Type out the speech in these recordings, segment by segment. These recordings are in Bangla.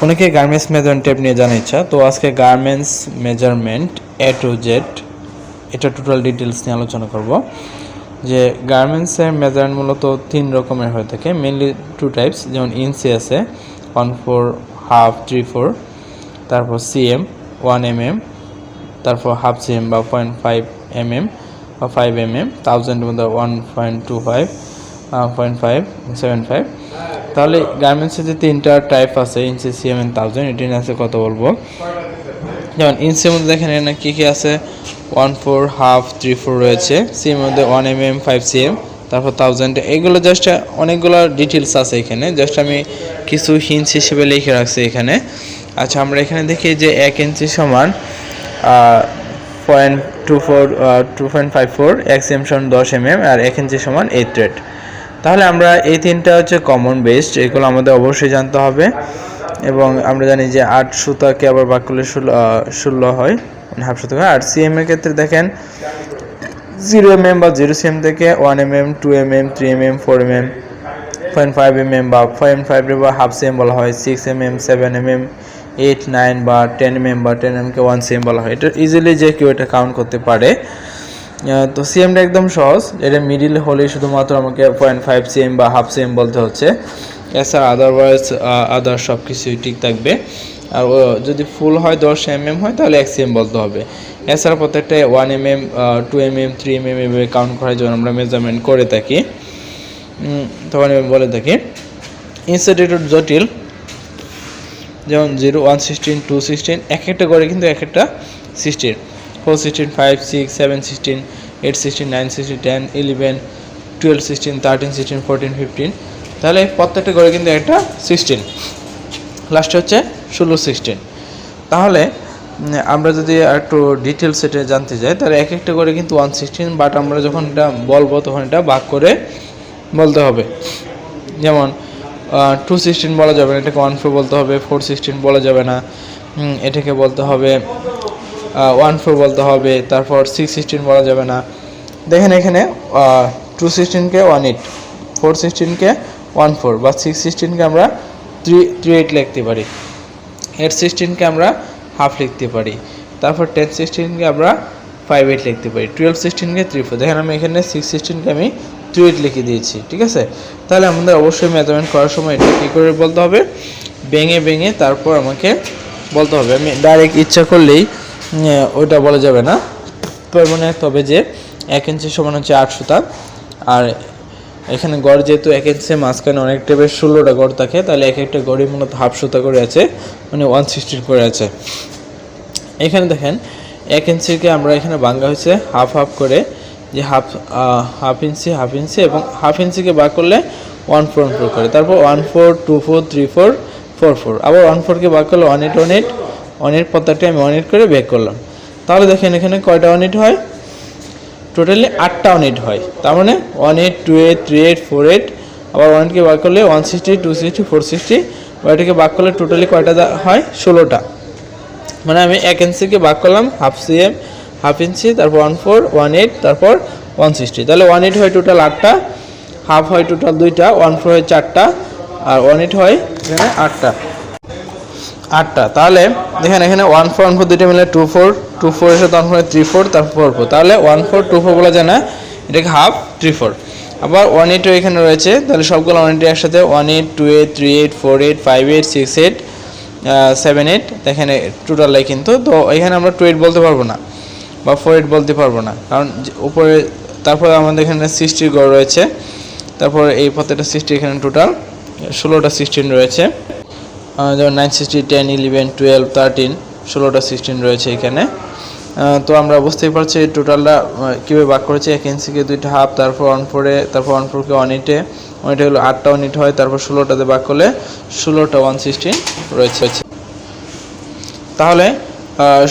অনেকে গার্মেন্টস মেজারমেন্ট টেপ নিয়ে জানার ইচ্ছা, তো আজকে garments measurement A to Z এটা টোটাল ডিটেলস নিয়ে আলোচনা করব। যে গার্মেন্টসের মেজারমেন্ট মূলত 3 রকমের হয়ে থাকে, মেইনলি 2 টাইপস, যেমন ইঞ্চি আছে 1/4, হাফ, 3/4, তারপর সিএম 1 mm, তারপর হাফ সিএম বা 0.5 mm বা 5 mm, 1000 এর মধ্যে 1.25, 0.575। তাহলে গার্মেন্টসের যে 3টা টাইপ আছে, ইঞ্চি, সিএম এন্ড 1000, এটি নিয়ে আছে কথা বলবো। যেমন ইঞ্চির মধ্যে দেখেন এখানে কী কী আছে, 1/4, হাফ, 3/4 রয়েছে, সিএম মধ্যে 1 mm, 5 cm, তারপর 1000। এগুলো জাস্ট অনেকগুলো ডিটেলস আছে এখানে, জাস্ট আমি কিছু হিন্টস হিসেবে লিখে রাখছি এখানে। আচ্ছা, আমরা এখানে দেখি যে 1 ইঞ্চি সমান 2.54, 1 cm সমান 10 mm, আর 1 ইঞ্চি সমান 8 thread। তাহলে আমরা এই 3টা হচ্ছে কমন বেসড, এগুলো আমাদের অবশ্যই জানতে হবে। এবং আমরা জানি যে 8 সুতাকে আবার ভাগ করলে 16 হয়, মানে হাফ সুতা হয়। আর সিএম এর ক্ষেত্রে দেখেন 0 mm বা 0 cm থেকে 1 mm, 2 mm, 3 mm, 4 mm, 0.5 mm বা 0.5 বা হাফ সিএম বলা হয়, 6 mm, 7 mm, 8, 9 বা 10 mm বা 10 mm কে 1 cm বলা হয়। এটা ইজিলি যে কেউ এটা কাউন্ট করতে পারে। তো সিএমটা একদম সহজ, এটা মিডিল হলেই শুধুমাত্র আমাকে 0.5 cm বা হাফ সিএম বলতে হচ্ছে, এছাড়া আদারওয়াইজ আদার সব কিছুই ঠিক থাকবে। আর যদি ফুল হয় 10 mm হয় তাহলে 1 cm বলতে হবে। এছাড়া প্রত্যেকটা 1 mm, 2 mm, 3 mm এভাবে কাউন্ট করার জন্য আমরা মেজারমেন্ট করে থাকি, তখন আমি বলে থাকি। ইনস্টিটিউট জটিল, যেমন 0, 1, 16, 2, 16, এক একটা করে কিন্তু এক একটা 16, 4, 16, 5, 6, 7, 16, 8, 16, 9, 16, 10, 11, 12, 16, 13, 16, 14, 15। তাহলে প্রত্যেকটা করে কিন্তু একটা 16, লাস্টে হচ্ছে 16, 16। তাহলে আমরা যদি একটু ডিটেলস এটা জানতে চাই, তাহলে এক একটা করে কিন্তু 116, বাট আমরা যখন এটা বলবো তখন এটা ভাগ করে বলতে হবে। যেমন 216 বলা যাবে না, এটাকে 14 বলতে হবে। 416 বলা যাবে না, এটাকে বলতে হবে 14 বলতে হবে। তারপর 616 বলা যাবে না। দেখেন এখানে 216কে 18, 416কে 14 বা 616কে আমরা 38 লিখতে পারি, 816কে আমরা হাফ লিখতে পারি, তারপর 1016কে আমরা 58 লিখতে পারি, 1216কে 34। দেখেন আমি এখানে 616কে আমি 38 লিখে দিয়েছি, ঠিক আছে। তাহলে আমাদের অবশ্যই মেজারমেন্ট করার সময় এটা কী করে বলতে হবে, ভেঙে ভেঙে তারপর আমাকে বলতে হবে। আমি ডাইরেক্ট ইচ্ছা করলেই ওইটা বলা যাবে না। তো মনে রাখতে হবে যে 1 ইঞ্চি সমান হচ্ছে 8 সুতা, আর এখানে গড় যেহেতু 1 ইঞ্চি মাঝখানে অনেক টাইপের 16টা গড় থাকে, তাহলে এক একটা গড়ই মূলত হাফ সুতা করে আছে, মানে 116 করে আছে। এখানে দেখেন 1 ইঞ্চিকে আমরা এখানে ভাঙা হয়েছে হাফ হাফ করে, যে হাফ ইঞ্চি, হাফ ইঞ্চি, এবং হাফ ইঞ্চিকে ভাগ করলে 1.4 করে, তারপর 14, 24, 34, 44, আবার 14কে ভাগ করলে 18, 18, 18 প্রত্যেকটা আমি 18 করে ভাগ করলাম। তাহলে দেখেন এখানে কয়টা 18 হয়, টোটালি 8টা 18 হয়। তার মানে 18, 28, 38, 48, আবার 18কে ভাগ করলে 160, 260, 460, ওইটাকে ভাগ করলে টোটালি কয়টা হয়, 16টা। মানে আমি 1 ইঞ্চিকে ভাগ করলাম হাফ সিএম, হাফ ইঞ্চি, তারপর 14, 18, তারপর 160, তাহলে 18 হয় টোটাল 8টা, হাফ হয় টোটাল 2টা, 14 হয় 4টা, আর 18 হয় এখানে 8টা। তাহলে দেখেন এখানে 14, 14 দুইটা মিলে 24, 24 এর সাথে 14 34, তারপর 44, তাহলে 14, 24 বলা যায় না, এটাকে হাফ 34। আবার 18 এখানে রয়েছে, তাহলে সবগুলো 18 একসাথে 18, 28, 38, 48, 58, 68, 78, দেখেন টোটালটাই কিন্তু। তো এখানে আমরা 28 বলতে পারবো না বা 48 বলতে পারবো না, কারণ উপরে তারপরে আমাদের এখানে 60 গড় রয়েছে, তারপর এই প্রত্যেকটা 60 এখানে টোটাল 16টা 16 রয়েছে, যেমন 9, 60, 10, 11, 12, 13, 16টা 16 রয়েছে এখানে। তো আমরা বুঝতেই পারছি টোটালটা কীভাবে ভাগ করেছে। 1 ইঞ্চিকে 2টা হাফ, তারপর 14, তারপর 14কে 18, 18 হলো 8টা 18 হয়, তারপর 16টাতে ভাগ করলে 16টা 116 রয়েছে। তাহলে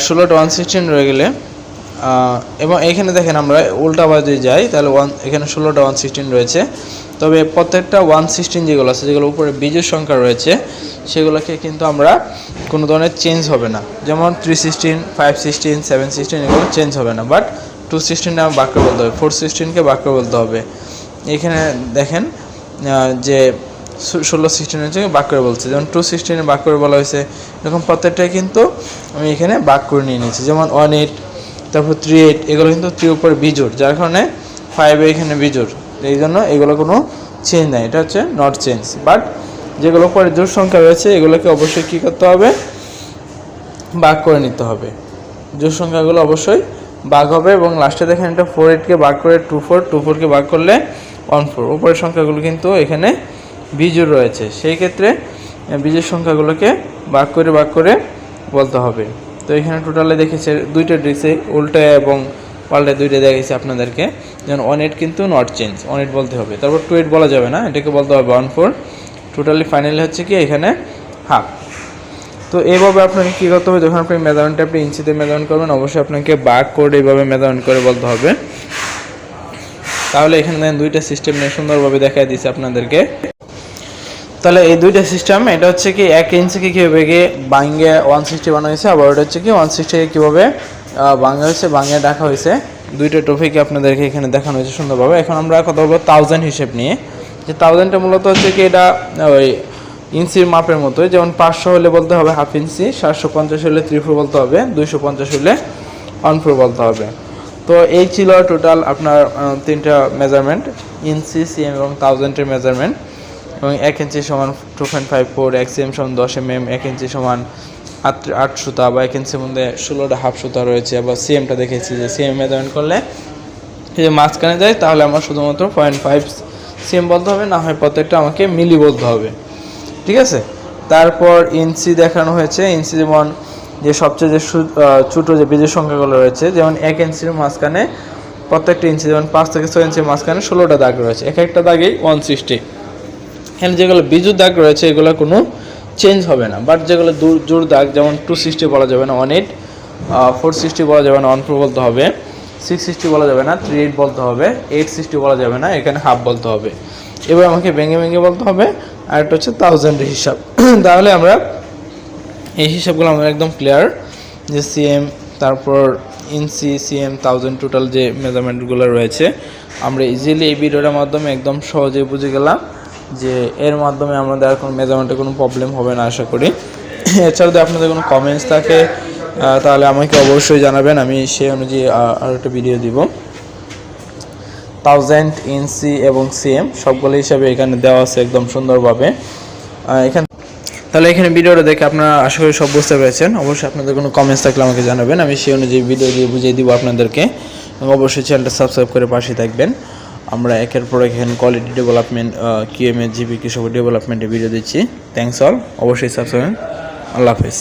16টা 116 রয়ে গেলে, এবং এইখানে দেখেন আমরা উল্টা বাজে যাই, তাহলে এখানে 16টা 116 রয়েছে। তবে প্রত্যেকটা 116 যেগুলো আছে, যেগুলো উপরে বিজোড় সংখ্যা রয়েছে, সেগুলোকে কিন্তু আমরা কোনো ধরনের চেঞ্জ হবে না। যেমন 316, 516, 716 এগুলো চেঞ্জ হবে না, বাট 216 আমার বাক্য বলতে হবে, 416কে বাক্য বলতে হবে। এখানে দেখেন যে 16-16 হচ্ছে ভাগ করে বলছে, যেমন 216 ভাগ করে বলা হয়েছে, এরকম প্রত্যেকটাই কিন্তু আমি এখানে ভাগ করে নিয়ে নিয়েছি। যেমন 18, তারপর 38, এগুলো কিন্তু 3 উপরে বিজোড়, যার কারণে 5 এখানে বিজোড়, এই জন্য এগুলো কোনো চেঞ্জ নাই, এটা হচ্ছে নট চেঞ্জ। বাট যেগুলো পরে জোড় সংখ্যা রয়েছে এগুলোকে অবশ্যই কী করতে হবে, ভাগ করে নিতে হবে। জোড় সংখ্যাগুলো অবশ্যই ভাগ হবে এবং লাস্টে দেখেন এটা 48কে ভাগ করে 24কে ভাগ করলে 14, উপরের সংখ্যাগুলো কিন্তু এখানে বিজোড় রয়েছে, সেই ক্ষেত্রে বিজোড় সংখ্যাগুলোকে ভাগ করে বলতে হবে। তো এখানে টোটালে দেখেছে দুইটা ডিসে উল্টা এবং পাল্টে দুইটা দেখেছি আপনাদেরকে, যেমন 18 কিন্তু নট চেঞ্জ, 18 বলতে হবে। তারপর 28 বলা যাবে না, এটাকে বলতে হবে 14। টোটালি ফাইনালি হচ্ছে কি এখানে হাফ। তো এইভাবে আপনাকে কী করতে হবে, যখন আপনি মেজারমেন্টটা আপনি ইঞ্চিতে মেজারমেন্ট করবেন অবশ্যই আপনাকে ভাগ করে এইভাবে মেজারমেন্ট করে বলতে হবে। তাহলে এখানে দুইটা সিস্টেম নিয়ে সুন্দরভাবে দেখাই দিয়েছে আপনাদেরকে। তাহলে এই দুইটা সিস্টেম, এটা হচ্ছে কি 1 ইঞ্চিকে কীভাবে গিয়ে ভাঙে 160 বানা হয়েছে, আবার ওটা হচ্ছে কি 160কে কীভাবে ভাঙা হয়েছে, ভাঙে রাখা হয়েছে, দুইটা টপিকে আপনাদেরকে এখানে দেখানো হয়েছে সুন্দরভাবে। এখন আমরা কথা বলবো 1000 হিসেব নিয়ে, যে 1000টা মূলত হচ্ছে কি এটা ওই ইঞ্চির মাপের মতোই, যেমন 500 হলে বলতে হবে হাফ ইঞ্চি, 750 হলে 3/4 বলতে হবে, 250 হলে 1/4 বলতে হবে। তো এই ছিল টোটাল আপনার 3টা মেজারমেন্ট, ইঞ্চি, সিএম এবং 1000-এর মেজারমেন্ট। এবং 1 ইঞ্চি সমান 2.54, 1 সিএম সমান 10 mm, 1 ইঞ্চি সমান 8 সুতা বা 1 ইঞ্চির মধ্যে 16টা হাফ সুতা রয়েছে। আবার সিএমটা দেখেছি যে সিএম মেজারমেন্ট করলে যদি মাঝখানে যায় তাহলে আমার শুধুমাত্র 0.5 সিএম বলতে হবে, না হয় প্রত্যেকটা আমাকে মিলি বলতে হবে, ঠিক আছে। তারপর ইঞ্চি দেখানো হয়েছে, ইঞ্চি যেমন যে সবচেয়ে যে ছোটো যে বীজের সংখ্যাগুলো রয়েছে, যেমন 1 ইঞ্চির মাঝখানে প্রত্যেকটা ইঞ্চি, যেমন 5 থেকে 6 ইঞ্চির মাঝখানে 16টা দাগ রয়েছে, এক একটা দাগেই 160। এখানে যেগুলো বিজুর দাগ রয়েছে এগুলো কোনো চেঞ্জ হবে না, বাট যেগুলো জোড় দাগ, যেমন 260 বলা যাবে না 18, 460 বলা যাবে না 14 বলতে হবে, 660 বলা যাবে না 38 বলতে হবে, 860 বলা যাবে না, এখানে হাফ বলতে হবে। এবার আমাকে ভেঙে বলতে হবে। আর একটা হচ্ছে 1000-এর হিসাব। তাহলে আমরা এই হিসাবগুলো আমরা একদম ক্লিয়ার, যে সিএম, তারপর ইঞ্চি, সিএম, 1000 টোটাল যে মেজারমেন্টগুলো রয়েছে আমরা ইজিলি এই ভিডিওটার মাধ্যমে একদম সহজে বুঝে গেলাম, যে এর মাধ্যমে আমাদের আর কোনো মেজারমেন্টে কোনো প্রবলেম হবে না আশা করি। এছাড়া যদি আপনাদের কোনো কমেন্টস থাকে তাহলে আমাকে অবশ্যই জানাবেন, আমি সেই অনুযায়ী আর একটা ভিডিও দিব। 1000, ইঞ্চি এবং সিএম সবগুলো হিসাবে এখানে দেওয়া আছে একদম সুন্দরভাবে এখানে। তাহলে এখানে ভিডিওটা দেখে আপনারা আশা করি সব বুঝতে পেরেছেন। অবশ্যই আপনাদের কোনো কমেন্টস থাকলে আমাকে জানাবেন, আমি সেই অনুযায়ী ভিডিও দিয়ে বুঝিয়ে দিব আপনাদেরকে। এবং অবশ্যই চ্যানেলটা সাবস্ক্রাইব করে পাশে থাকবেন। আমরা একের পর এক এখানে কোয়ালিটি ডেভেলপমেন্ট, কিউএমএস, জিবি, কৃষক ডেভেলপমেন্টের ভিডিও দিচ্ছি। থ্যাঙ্কস অল, অবশ্যই সাবস্ক্রাইব। আল্লাহ হাফেজ।